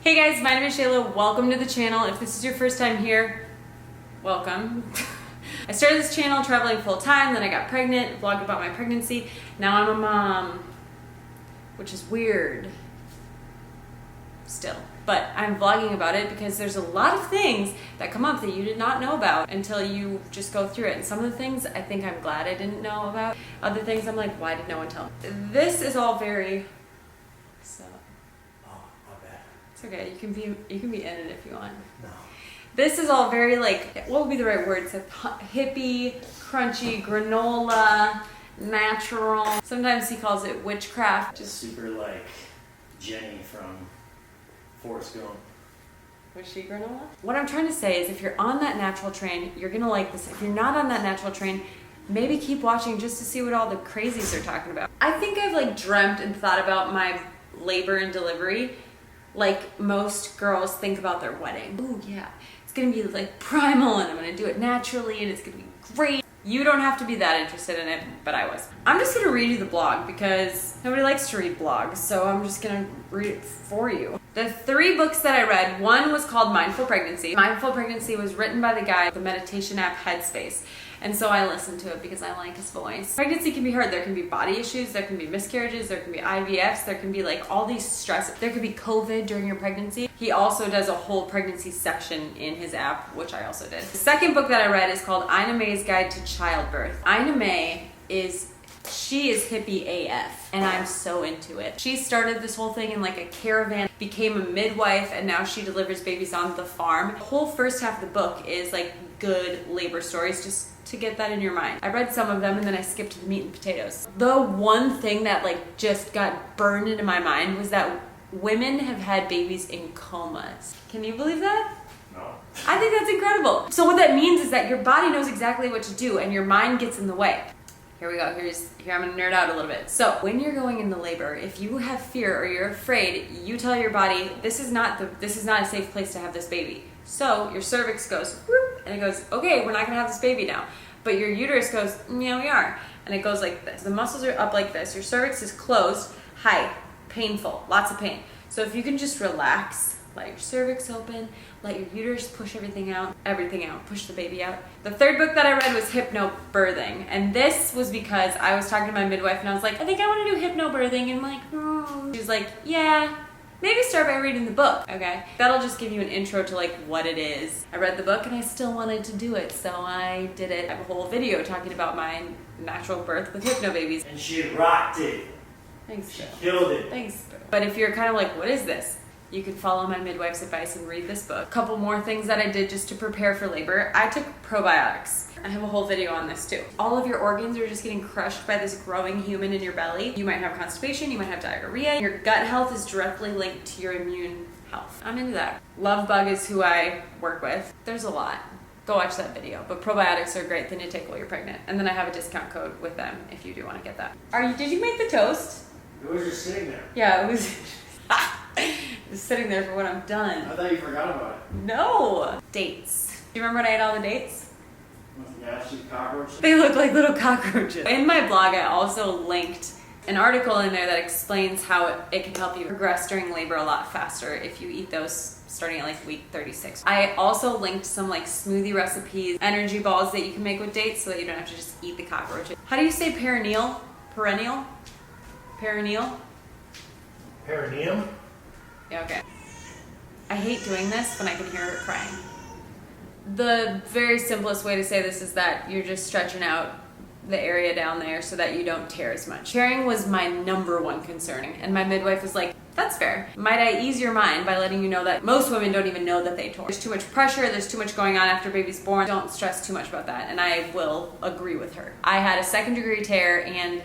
Hey guys, my name is Shayla. Welcome to the channel. If this is your first time here, welcome. I started this channel traveling full time, then I got pregnant, vlogged about my pregnancy. Now I'm a mom, which is weird still. But I'm vlogging about it because there's a lot of things that come up that you did not know about until you just go through it. And some of the things I think I'm glad I didn't know about. Other things I'm like, why did no one tell me? This is all very, it's okay, you can be in it if you want. No. This is all very like, what would be the right word? It's like hippie, crunchy, granola, natural. Sometimes he calls it witchcraft. Just super like Jenny from Forrest Gump. Was she granola? What I'm trying to say is if you're on that natural train, you're gonna like this. If you're not on that natural train, maybe keep watching just to see what all the crazies are talking about. I think I've like dreamt and thought about my labor and delivery like most girls think about their wedding. Ooh, yeah, it's gonna be like primal and I'm gonna do it naturally and it's gonna be great. You don't have to be that interested in it, but I was. I'm just gonna read you the blog because nobody likes to read blogs, so I'm just gonna read it for you. The 3 books that I read, one was called Mindful Pregnancy. Mindful Pregnancy was written by the guy, the meditation app Headspace. And so I listened to it because I like his voice. Pregnancy can be hard. There can be body issues, there can be miscarriages, there can be IVFs, there can be like all these stress. There could be COVID during your pregnancy. He also does a whole pregnancy section in his app, which I also did. The second book that I read is called Ina May's Guide to Childbirth. Ina May she is hippie AF, and I'm so into it. She started this whole thing in like a caravan, became a midwife, and now she delivers babies on the farm. The whole first half of the book is like good labor stories, just to get that in your mind. I read some of them and then I skipped to the meat and potatoes. The one thing that like just got burned into my mind was that women have had babies in comas. Can you believe that? No. I think that's incredible. So what that means is that your body knows exactly what to do and your mind gets in the way. Here we go, here I'm gonna nerd out a little bit. So when you're going into labor, if you have fear or you're afraid, you tell your body, this is not a safe place to have this baby. So your cervix goes, whoop, and it goes, okay, we're not gonna have this baby now. But your uterus goes, yeah, we are. And it goes like this. The muscles are up like this. Your cervix is closed, high, painful, lots of pain. So if you can just relax, let your cervix open, let your uterus push everything out, push the baby out. The third book that I read was Hypnobirthing. And this was because I was talking to my midwife and I was like, I think I want to do hypnobirthing. And I'm like, She's like, yeah, maybe start by reading the book, okay? That'll just give you an intro to like what it is. I read the book and I still wanted to do it, so I did it. I have a whole video talking about my natural birth with hypnobabies. And she rocked it. Thanks, She Boo. killed it. Thanks, Boo. But if you're kind of like, what is this? You can follow my midwife's advice and read this book. A couple more things that I did just to prepare for labor. I took probiotics. I have a whole video on this too. All of your organs are just getting crushed by this growing human in your belly. You might have constipation, you might have diarrhea. Your gut health is directly linked to your immune health. I'm into that. Love Bug is who I work with. There's a lot. Go watch that video. But probiotics are a great thing to take while you're pregnant. And then I have a discount code with them if you do want to get that. Did you make the toast? It was just sitting there. Yeah, it was just sitting there for when I'm done. I thought you forgot about it. No! Dates. Do you remember when I ate all the dates? With the nasty cockroach. They look like little cockroaches. In my blog, I also linked an article in there that explains how it can help you progress during labor a lot faster if you eat those starting at like week 36. I also linked some like smoothie recipes, energy balls that you can make with dates so that you don't have to just eat the cockroaches. How do you say perineal? Perennial? Perineal? Perineum? Yeah, okay. I hate doing this when I can hear her crying. The very simplest way to say this is that you're just stretching out the area down there so that you don't tear as much. Tearing was my #1 concern, and my midwife was like, that's fair. Might I ease your mind by letting you know that most women don't even know that they tore. There's too much pressure, there's too much going on after baby's born. Don't stress too much about that, and I will agree with her. I had a 2nd-degree tear and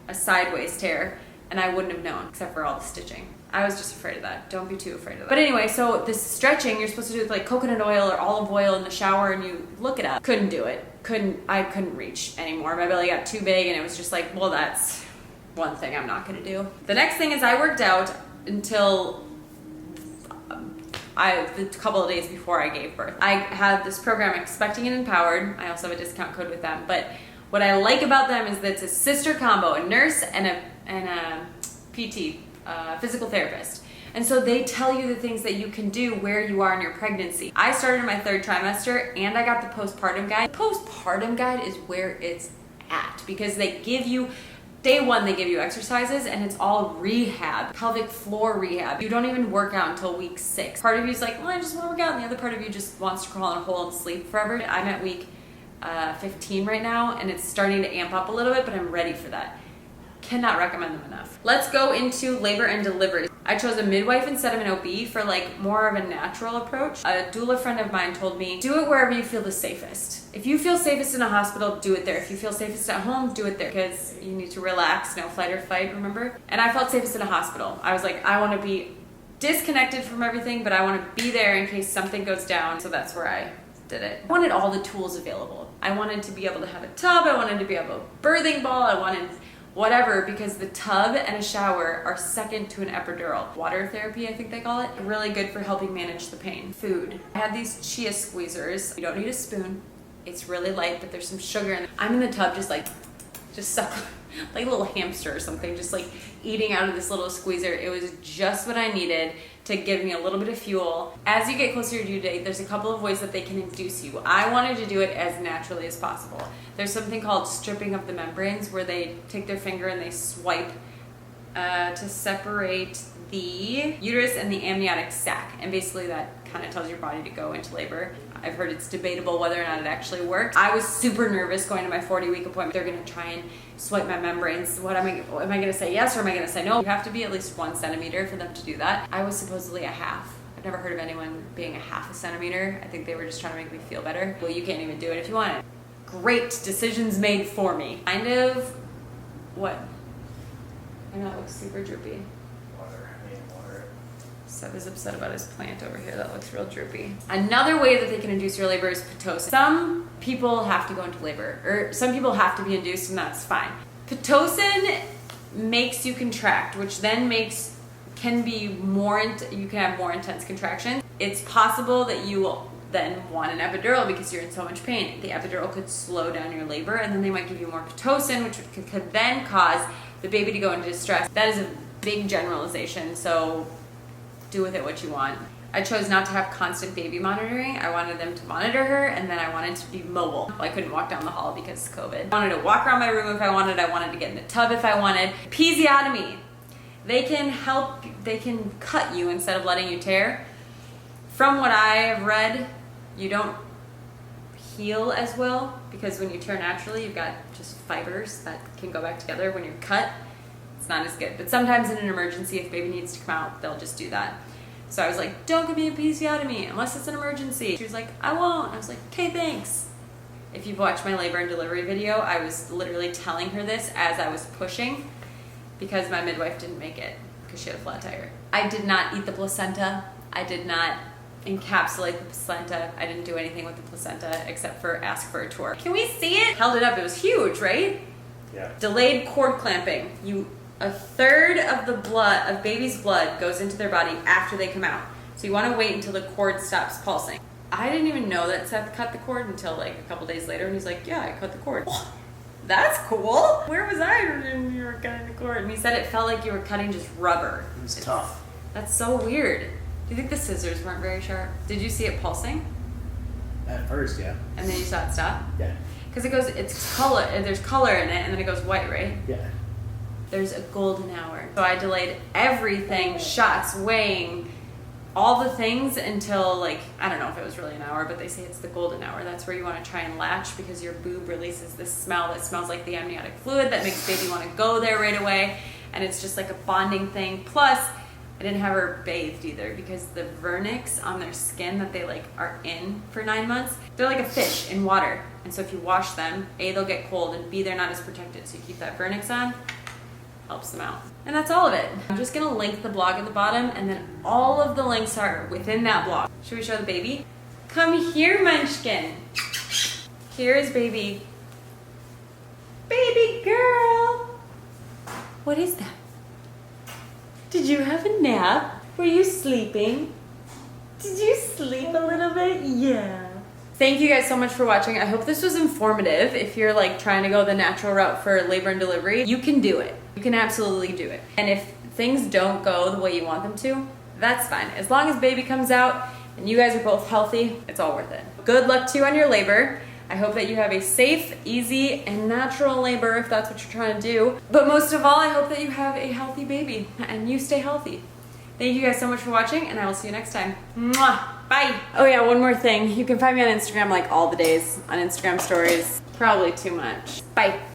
a sideways tear, and I wouldn't have known except for all the stitching. I was just afraid of that. Don't be too afraid of that. But anyway, so this stretching you're supposed to do with like coconut oil or olive oil in the shower and you look it up. Couldn't do it. I couldn't reach anymore. My belly got too big and it was just like, well, that's one thing I'm not gonna do. The next thing is I worked out until the couple of days before I gave birth. I had this program, Expecting and Empowered. I also have a discount code with them. But what I like about them is that it's a sister combo, a nurse and a PT, physical therapist. And so they tell you the things that you can do where you are in your pregnancy. I started in my 3rd trimester and I got the postpartum guide. The postpartum guide is where it's at because they give you, day 1 they give you exercises and it's all rehab, pelvic floor rehab. You don't even work out until week 6. Part of you is like, well, I just want to work out, and the other part of you just wants to crawl in a hole and sleep forever. I'm at week 15 right now and it's starting to amp up a little bit, but I'm ready for that. Cannot recommend them enough. Let's go into labor and delivery. I chose a midwife instead of an OB for like more of a natural approach. A doula friend of mine told me, do it wherever you feel the safest. If you feel safest in a hospital, do it there. If you feel safest at home, do it there, because you need to relax, no flight or fight, remember? And I felt safest in a hospital. I was like, I want to be disconnected from everything, but I want to be there in case something goes down. So that's where I did it. I wanted all the tools available. I wanted to be able to have a tub. I wanted to be able to have a birthing ball. I wanted whatever, because the tub and a shower are second to an epidural. Water therapy, I think they call it. Really good for helping manage the pain. Food. I had these chia squeezers. You don't need a spoon. It's really light, but there's some sugar in it. I'm in the tub just suck, like a little hamster or something, just like eating out of this little squeezer. It was just what I needed to give me a little bit of fuel. As you get closer to your due date, there's a couple of ways that they can induce you. I wanted to do it as naturally as possible. There's something called stripping of the membranes, where they take their finger and they swipe to separate the uterus and the amniotic sac. And basically that kind of tells your body to go into labor. I've heard it's debatable whether or not it actually works. I was super nervous going to my 40-week appointment. They're gonna try and swipe my membranes. Am I gonna say yes or am I gonna say no? You have to be at least 1 centimeter for them to do that. I was supposedly a half. I've never heard of anyone being a half a centimeter. I think they were just trying to make me feel better. Well, you can't even do it if you want it. Great decisions made for me. Kind of, what? I know it looks super droopy. Water. Seth is upset about his plant over here. That looks real droopy. Another way that they can induce your labor is Pitocin. Some people have to go into labor, or some people have to be induced, and that's fine. Pitocin makes you contract, which then can be more, you can have more intense contractions. It's possible that you will then want an epidural because you're in so much pain. The epidural could slow down your labor, and then they might give you more Pitocin, which could then cause the baby to go into distress. That is a big generalization, so do with it what you want. I chose not to have constant baby monitoring. I wanted them to monitor her, and then I wanted to be mobile. I couldn't walk down the hall because of COVID. I wanted to walk around my room if I wanted. I wanted to get in the tub if I wanted. Episiotomy. They can help, they can cut you instead of letting you tear. From what I have read, you don't heal as well, because when you tear naturally, you've got just fibers that can go back together. When you're cut, it's not as good. But sometimes in an emergency, if baby needs to come out, they'll just do that. So I was like, don't give me a episiotomy unless it's an emergency. She was like, I won't. I was like, okay, thanks. If you've watched my labor and delivery video, I was literally telling her this as I was pushing, because my midwife didn't make it because she had a flat tire. I did not eat the placenta. I did not encapsulate the placenta. I didn't do anything with the placenta except for ask for a tour. Can we see it? Held it up. It was huge, right? Yeah. Delayed cord clamping. A third of the blood, of baby's blood, goes into their body after they come out. So you want to wait until the cord stops pulsing. I didn't even know that Seth cut the cord until like a couple days later, and he's like, yeah, I cut the cord. That's cool. Where was I when you were cutting the cord? And he said it felt like you were cutting just rubber. It was tough. That's so weird. Do you think the scissors weren't very sharp? Did you see it pulsing? At first, yeah. And then you saw it stop? Yeah. Because it goes, it's color, there's color in it, and then it goes white, right? Yeah. There's a golden hour. So I delayed everything, shots, weighing, all the things until like, I don't know if it was really an hour, but they say it's the golden hour. That's where you want to try and latch, because your boob releases this smell that smells like the amniotic fluid that makes baby want to go there right away. And it's just like a bonding thing. Plus, I didn't have her bathed either, because the vernix on their skin that they like are in for 9 months, they're like a fish in water. And so if you wash them, A, they'll get cold, and B, they're not as protected. So you keep that vernix on, helps them out. And that's all of it. I'm just gonna link the blog at the bottom, and then all of the links are within that blog. Should we show the baby? Come here, Munchkin. Here is baby. Baby girl. What is that? Did you have a nap? Were you sleeping? Did you sleep a little bit? Yeah. Thank you guys so much for watching. I hope this was informative. If you're like trying to go the natural route for labor and delivery, you can do it. You can absolutely do it. And if things don't go the way you want them to, that's fine. As long as baby comes out and you guys are both healthy, it's all worth it. Good luck to you on your labor. I hope that you have a safe, easy, and natural labor if that's what you're trying to do. But most of all, I hope that you have a healthy baby and you stay healthy. Thank you guys so much for watching, and I will see you next time. Mwah! Bye! Oh yeah, one more thing. You can find me on Instagram like all the days on Instagram stories. Probably too much. Bye!